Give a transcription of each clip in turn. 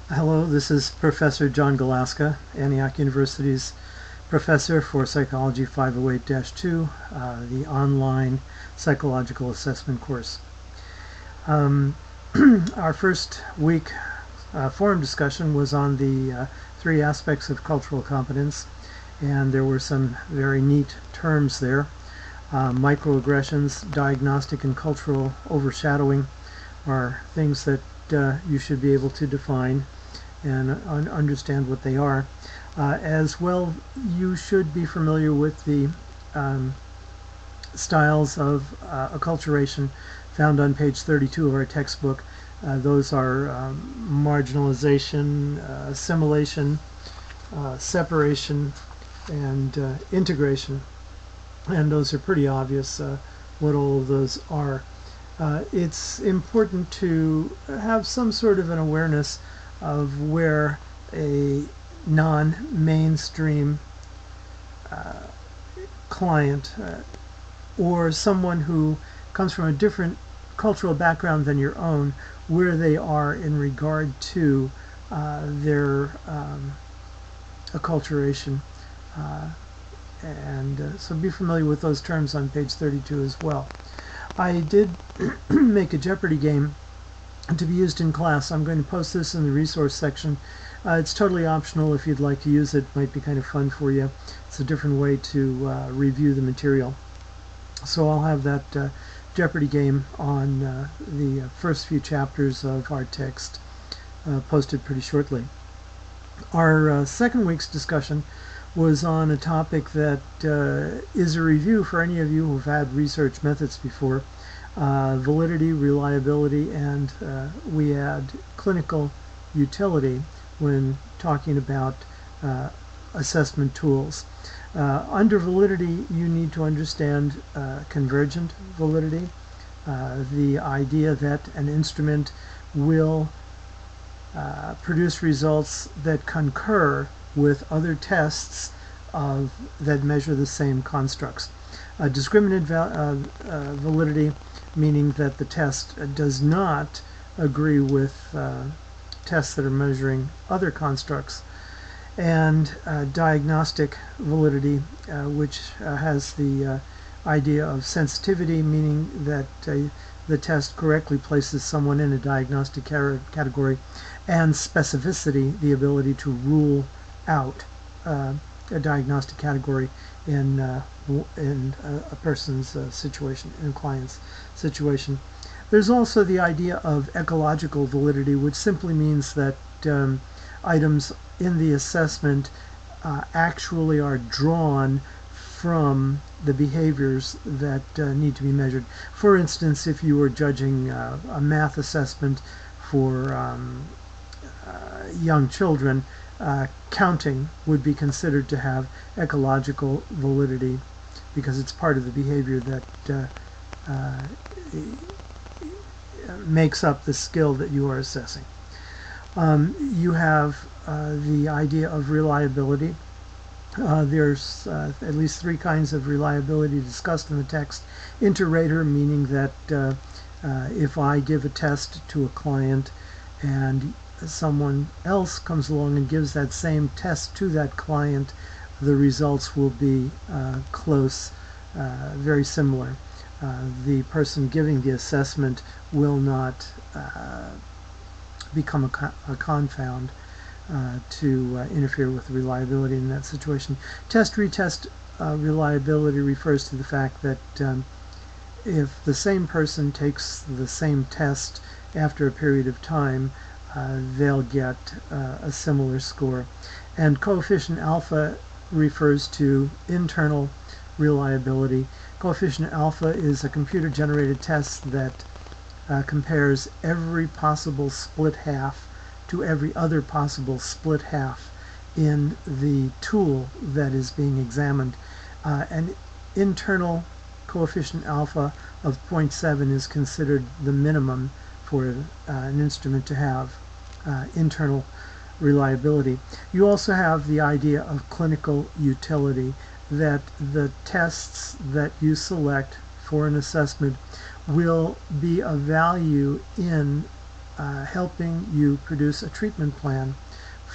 Hello, this is Professor John Galaska, Antioch University's professor for Psychology 508-2, the online psychological assessment course. Our first week forum discussion was on the three aspects of cultural competence, and there were some very neat terms there. Microaggressions, diagnostic, and cultural overshadowing are things that you should be able to define and understand what they are. As well, you should be familiar with the styles of acculturation found on page 32 of our textbook. Those are marginalization, assimilation, separation, and integration. And those are pretty obvious what all of those are. It's important to have some sort of an awareness of where a non-mainstream client or someone who comes from a different cultural background than your own, where they are in regard to their acculturation. So be familiar with those terms on page 32 as well. I did make a Jeopardy game to be used in class. I'm going to post this in the resource section. It's totally optional. If you'd like to use it, might be kind of fun for you. It's a different way to review the material. So I'll have that Jeopardy game on the first few chapters of our text posted pretty shortly. Our second week's discussion was on a topic that is a review for any of you who've had research methods before. Validity, reliability, and we add clinical utility when talking about assessment tools. Under validity, you need to understand convergent validity, the idea that an instrument will produce results that concur with other tests that measure the same constructs. Discriminant validity, meaning that the test does not agree with tests that are measuring other constructs. And diagnostic validity, which has the idea of sensitivity, meaning that the test correctly places someone in a diagnostic category, and specificity, the ability to rule out a diagnostic category in a person's situation, in a client's situation. There's also the idea of ecological validity, which simply means that items in the assessment actually are drawn from the behaviors that need to be measured. For instance, if you were judging a math assessment for young children, counting would be considered to have ecological validity because it's part of the behavior that makes up the skill that you are assessing. You have the idea of reliability. There's at least three kinds of reliability discussed in the text. Inter-rater, meaning that if I give a test to a client and someone else comes along and gives that same test to that client, the results will be close, very similar. The person giving the assessment will not become a confound to interfere with the reliability in that situation. Test-retest reliability refers to the fact that if the same person takes the same test after a period of time, they'll get a similar score. And coefficient alpha refers to internal reliability. Coefficient alpha is a computer-generated test that compares every possible split half to every other possible split half in the tool that is being examined. An internal coefficient alpha of 0.7 is considered the minimum for an instrument to have internal reliability. You also have the idea of clinical utility, that the tests that you select for an assessment will be of value in helping you produce a treatment plan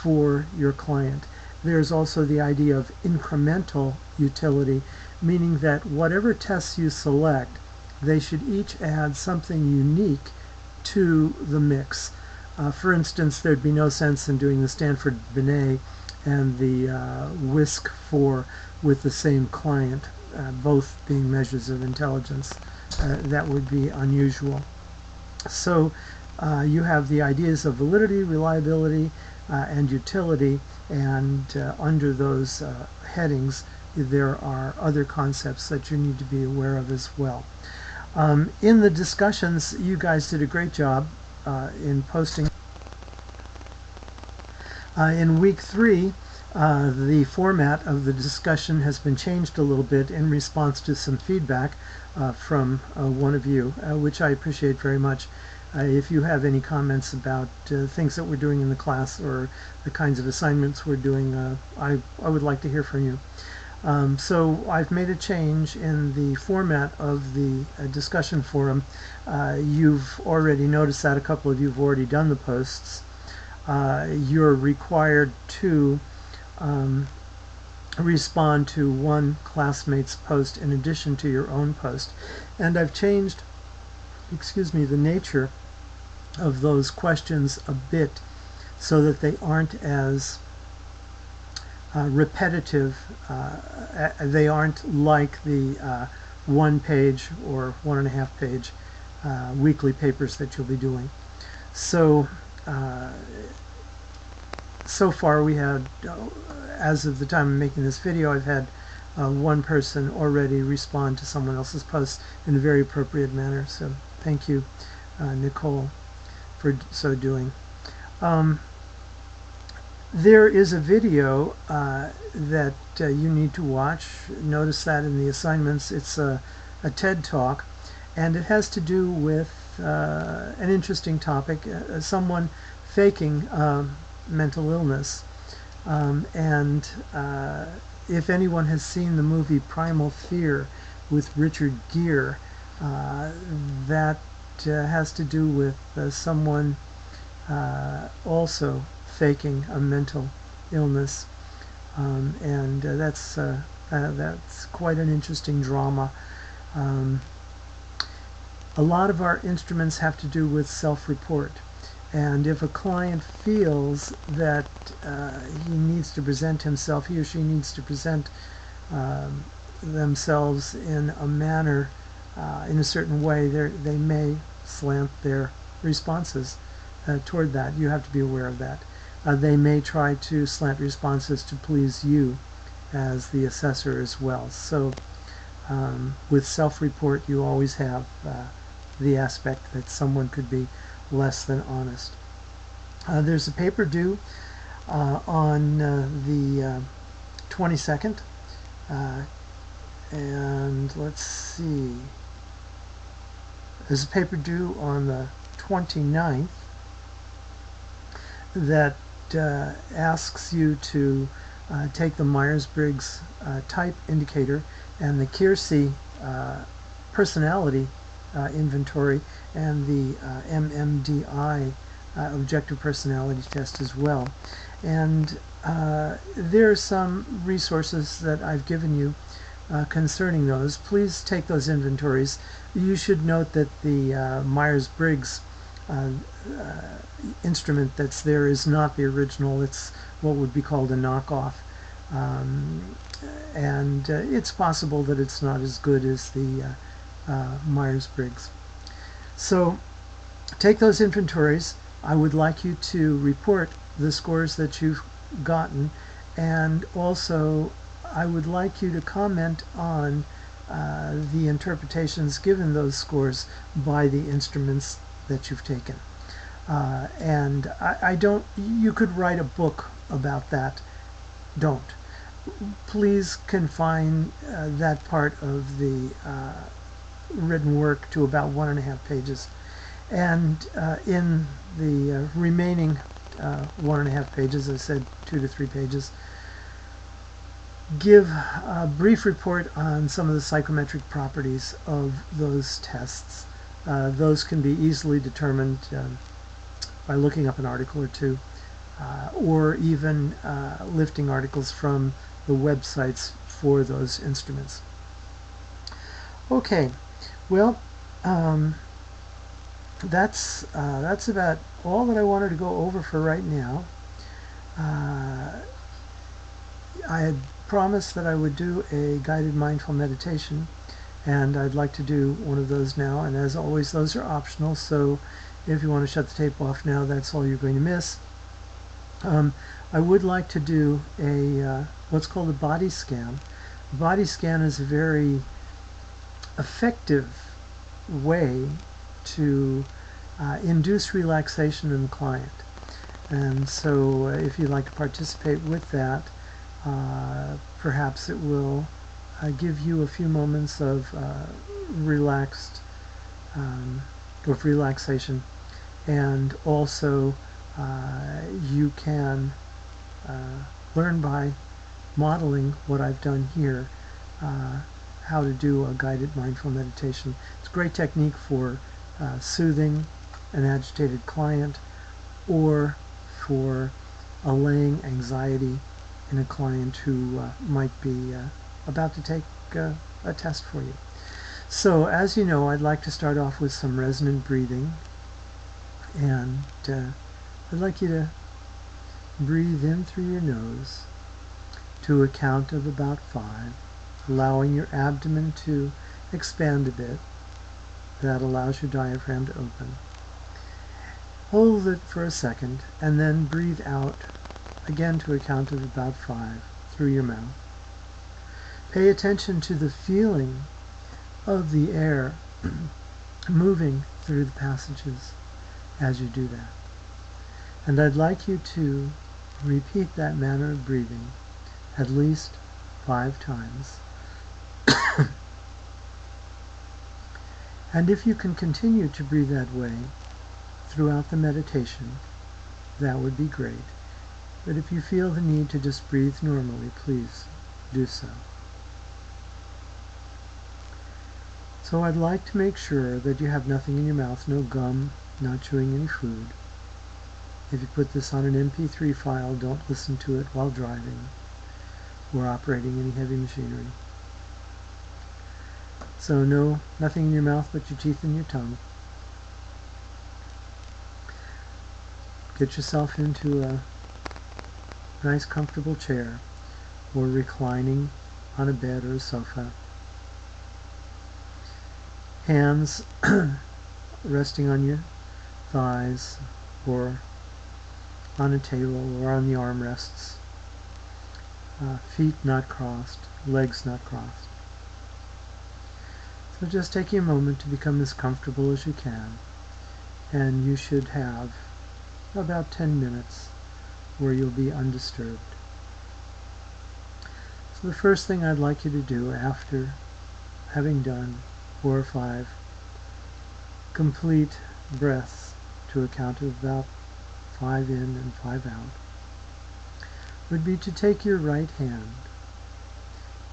for your client. There's also the idea of incremental utility, meaning that whatever tests you select, they should each add something unique to the mix. For instance, there'd be no sense in doing the Stanford Binet and the WISC-4 with the same client, both being measures of intelligence. That would be unusual. So you have the ideas of validity, reliability, and utility, and under those headings there are other concepts that you need to be aware of as well. In the discussions, you guys did a great job in posting. In week 3, the format of the discussion has been changed a little bit in response to some feedback from one of you, which I appreciate very much. If you have any comments about things that we're doing in the class or the kinds of assignments we're doing, I would like to hear from you. So I've made a change in the format of the discussion forum. You've already noticed that. A couple of you have already done the posts. You're required to respond to one classmate's post in addition to your own post. And I've changed, the nature of those questions a bit so that they aren't as repetitive. They aren't like the 1-page or 1.5-page weekly papers that you'll be doing. So so far we had, as of the time I'm making this video, I've had one person already respond to someone else's post in a very appropriate manner. So thank you, Nicole, for so doing. There is a video that you need to watch. Notice that in the assignments. It's a TED Talk, and it has to do with an interesting topic, someone faking mental illness. And if anyone has seen the movie Primal Fear with Richard Gere, that has to do with someone also faking a mental illness, and that's quite an interesting drama. A lot of our instruments have to do with self-report, and if a client feels that he needs to present himself, he or she needs to present themselves in a manner, in a certain way, they may slant their responses toward that. You have to be aware of that. They may try to slant responses to please you as the assessor as well. So with self-report, you always have the aspect that someone could be less than honest. There's a paper due on the 22nd, and let's see, there's a paper due on the 29th that asks you to take the Myers-Briggs type indicator and the Keirsey personality inventory and the MMDI objective personality test as well. And there are some resources that I've given you concerning those. Please take those inventories. You should note that the Myers-Briggs instrument that's there is not the original. It's what would be called a knockoff, and it's possible that it's not as good as the Myers-Briggs. So take those inventories. I would like you to report the scores that you've gotten, and also I would like you to comment on the interpretations given those scores by the instruments that you've taken. And I don't, you could write a book about that. Don't. Please confine that part of the written work to about 1.5 pages. And in the remaining 1.5 pages, I said 2 to 3 pages, give a brief report on some of the psychometric properties of those tests. Those can be easily determined by looking up an article or two, or even lifting articles from the websites for those instruments. Okay, well, that's about all that I wanted to go over for right now. I had promised that I would do a guided mindful meditation, and I'd like to do one of those now, and as always those are optional, so if you want to shut the tape off now, that's all you're going to miss. I would like to do a what's called a body scan. A body scan is a very effective way to induce relaxation in the client, and so if you'd like to participate with that, perhaps it will give you a few moments of relaxation, and also you can learn by modeling what I've done here, how to do a guided mindful meditation. It's a great technique for soothing an agitated client, or for allaying anxiety in a client who might be about to take a test for you. So, as you know, I'd like to start off with some resonant breathing, and I'd like you to breathe in through your nose to a count of about 5, allowing your abdomen to expand a bit. That allows your diaphragm to open. Hold it for a second, and then breathe out again to a count of about 5 through your mouth. Pay attention to the feeling of the air moving through the passages as you do that. And I'd like you to repeat that manner of breathing at least 5 times. And if you can continue to breathe that way throughout the meditation, that would be great. But if you feel the need to just breathe normally, please do so. So I'd like to make sure that you have nothing in your mouth, no gum, not chewing any food. If you put this on an MP3 file, don't listen to it while driving or operating any heavy machinery. So no, nothing in your mouth but your teeth and your tongue. Get yourself into a nice comfortable chair, or reclining on a bed or a sofa. Hands resting on your thighs, or on a table, or on the armrests. Feet not crossed, legs not crossed. So just take a moment to become as comfortable as you can, and you should have about 10 minutes where you'll be undisturbed. So the first thing I'd like you to do, after having done 4 or 5 complete breaths to a count of about 5 in and 5 out, would be to take your right hand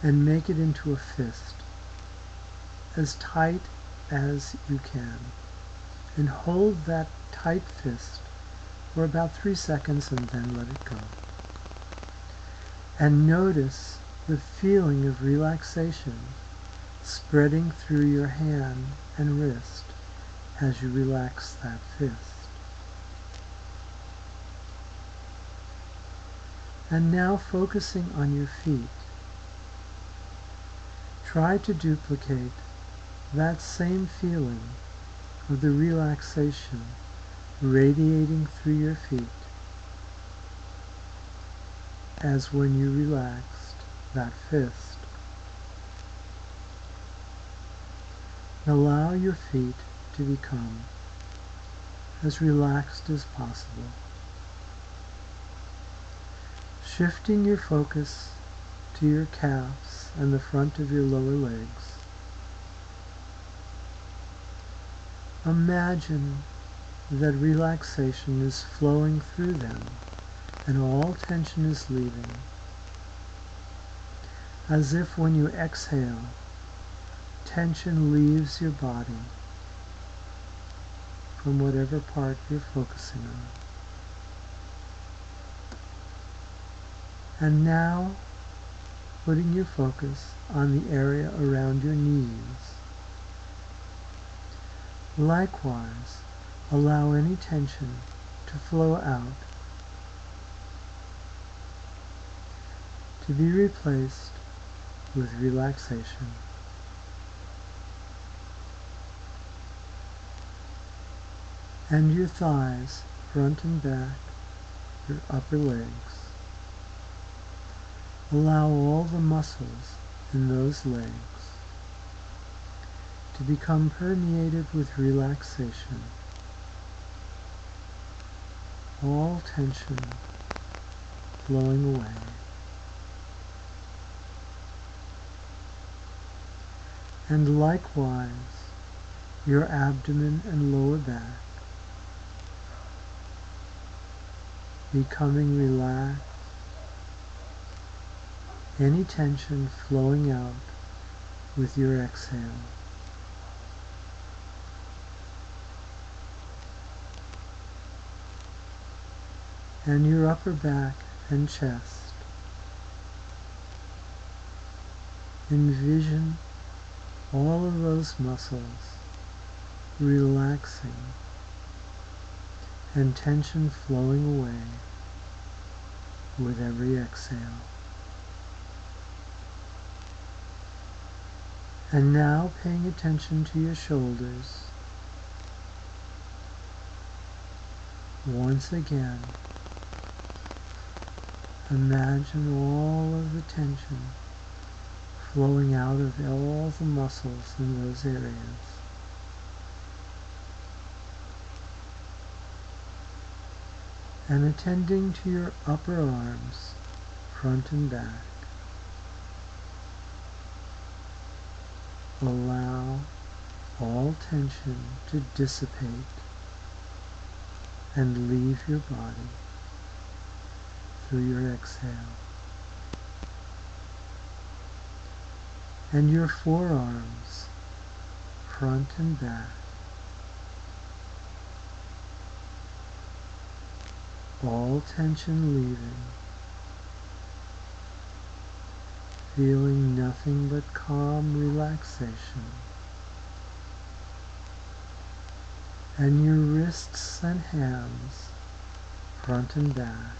and make it into a fist, as tight as you can, and hold that tight fist for about 3 seconds and then let it go. And notice the feeling of relaxation spreading through your hand and wrist as you relax that fist. And now, focusing on your feet, try to duplicate that same feeling of the relaxation radiating through your feet as when you relaxed that fist. Allow your feet to become as relaxed as possible, shifting your focus to your calves and the front of your lower legs. Imagine that relaxation is flowing through them and all tension is leaving, as if when you exhale, tension leaves your body, from whatever part you're focusing on. And now, putting your focus on the area around your knees. Likewise, allow any tension to flow out, to be replaced with relaxation. And your thighs, front and back, your upper legs. Allow all the muscles in those legs to become permeated with relaxation. All tension flowing away. And likewise, your abdomen and lower back becoming relaxed, any tension flowing out with your exhale. And your upper back and chest. Envision all of those muscles relaxing and tension flowing away with every exhale. And now paying attention to your shoulders. Once again, imagine all of the tension flowing out of all the muscles in those areas. And attending to your upper arms, front and back. Allow all tension to dissipate and leave your body through your exhale. And your forearms, front and back. All tension leaving, feeling nothing but calm relaxation. And your wrists and hands, front and back,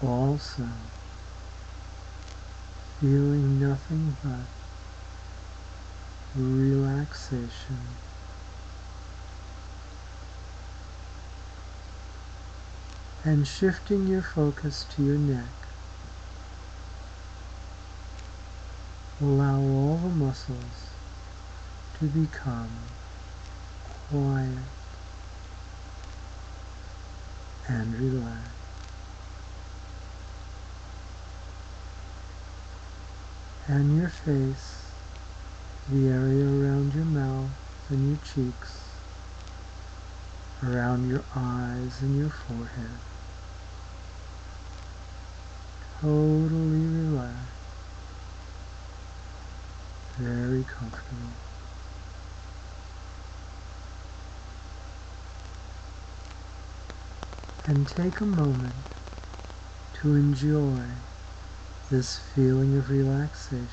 also feeling nothing but relaxation. And shifting your focus to your neck, allow all the muscles to become quiet and relaxed. And your face, the area around your mouth and your cheeks, around your eyes and your forehead, totally relaxed, very comfortable. And take a moment to enjoy this feeling of relaxation.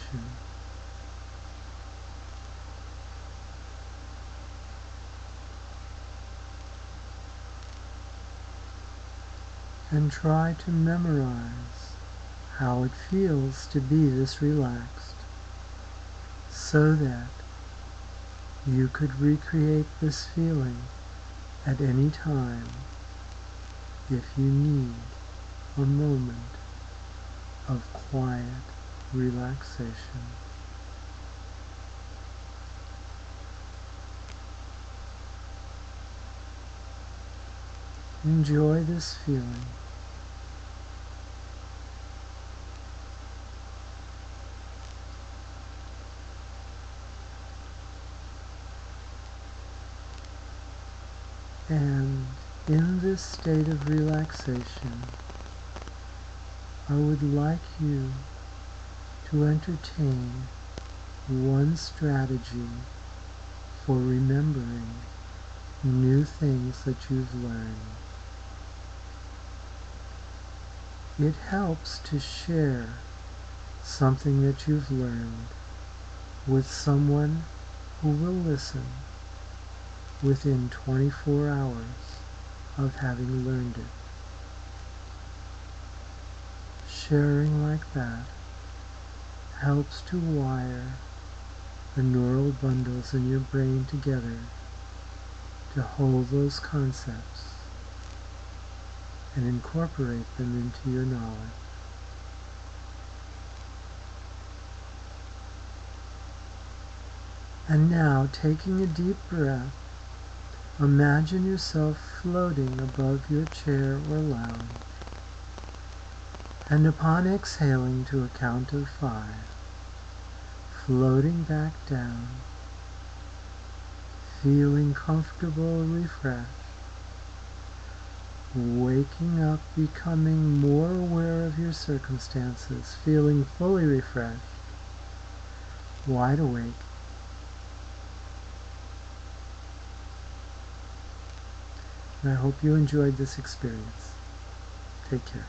And try to memorize how it feels to be this relaxed, so that you could recreate this feeling at any time if you need a moment of quiet relaxation. Enjoy this feeling. And in this state of relaxation, I would like you to entertain one strategy for remembering new things that you've learned. It helps to share something that you've learned with someone who will listen within 24 hours of having learned it. Sharing like that helps to wire the neural bundles in your brain together to hold those concepts and incorporate them into your knowledge. And now, taking a deep breath, imagine yourself floating above your chair or lounge. And upon exhaling to a count of 5, floating back down, feeling comfortable and refreshed, waking up, becoming more aware of your circumstances, feeling fully refreshed, wide awake. And I hope you enjoyed this experience. Take care.